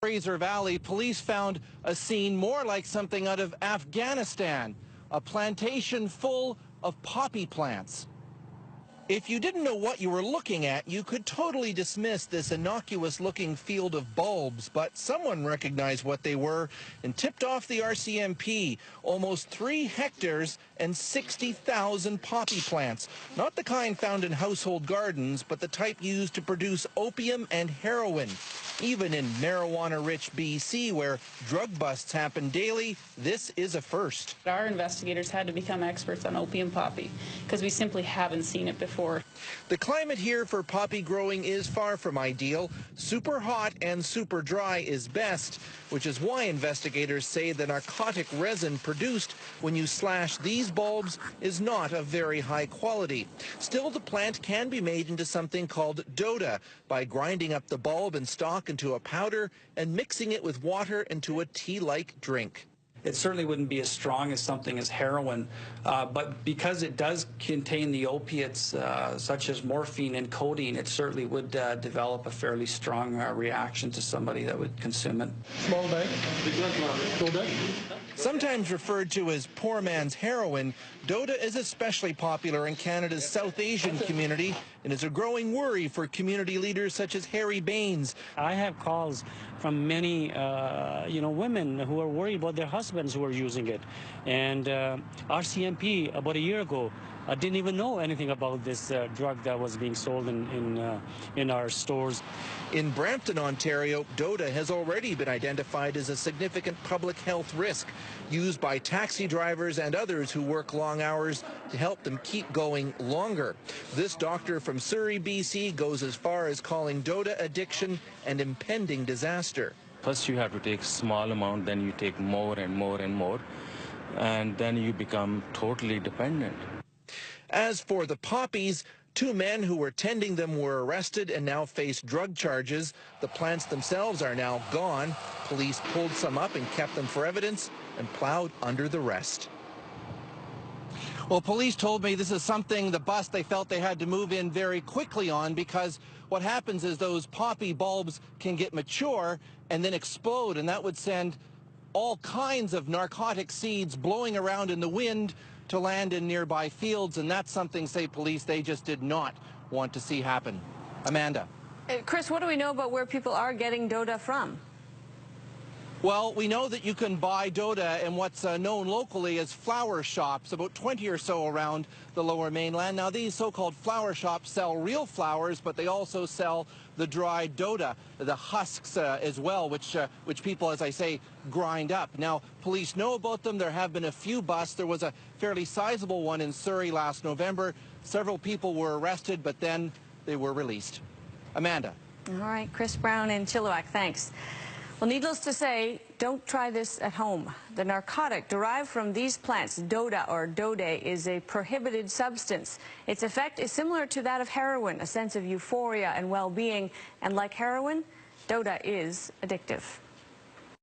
Fraser Valley, police found a scene more like something out of Afghanistan, a plantation full of poppy plants. If you didn't know what you were looking at, you could totally dismiss this innocuous-looking field of bulbs, but someone recognized what they were and tipped off the RCMP. Almost 3 hectares and 60,000 poppy plants. Not the kind found in household gardens, but the type used to produce opium and heroin. Even in marijuana-rich BC, where drug busts happen daily, this is a first. Our investigators had to become experts on opium poppy because we simply haven't seen it before. The climate here for poppy growing is far from ideal. Super hot and super dry is best, which is why investigators say the narcotic resin produced when you slash these bulbs is not of very high quality. Still, the plant can be made into something called Doda by grinding up the bulb and stalk into a powder and mixing it with water into a tea-like drink. It certainly wouldn't be as strong as something as heroin, but because it does contain the opiates such as morphine and codeine, it certainly would develop a fairly strong reaction to somebody that would consume it. Small bag, Doda. Sometimes referred to as poor man's heroin, Doda is especially popular in Canada's South Asian community and is a growing worry for community leaders such as Harry Baines. I have calls from many, women who are worried about their husbands who are using it. And RCMP, about a year ago, didn't even know anything about this drug that was being sold in our stores. In Brampton, Ontario, Doda has already been identified as a significant public health risk, used by taxi drivers and others who work long hours to help them keep going longer. This doctor from Surrey, BC, goes as far as calling Doda addiction an impending disaster. First you have to take a small amount, then you take more and more and more, and then you become totally dependent. As for the poppies, 2 men who were tending them were arrested and now face drug charges. The plants themselves are now gone. Police pulled some up and kept them for evidence and plowed under the rest. Well, police told me this is something, the bus, they felt they had to move in very quickly on, because what happens is those poppy bulbs can get mature and then explode, and that would send all kinds of narcotic seeds blowing around in the wind to land in nearby fields, and that's something, say police, they just did not want to see happen. Amanda. Chris, what do we know about where people are getting Doda from? Well, we know that you can buy Doda in what's known locally as flower shops, about 20 or so around the Lower Mainland. Now, these so-called flower shops sell real flowers, but they also sell the dried Doda, the husks as well, which people, as I say, grind up. Now, police know about them. There have been a few busts. There was a fairly sizable one in Surrey last November. Several people were arrested, but then they were released. Amanda. All right, Chris Brown in Chilliwack, thanks. Well, needless to say, don't try this at home. The narcotic derived from these plants, Doda or Dode, is a prohibited substance. Its effect is similar to that of heroin, a sense of euphoria and well-being. And like heroin, Doda is addictive.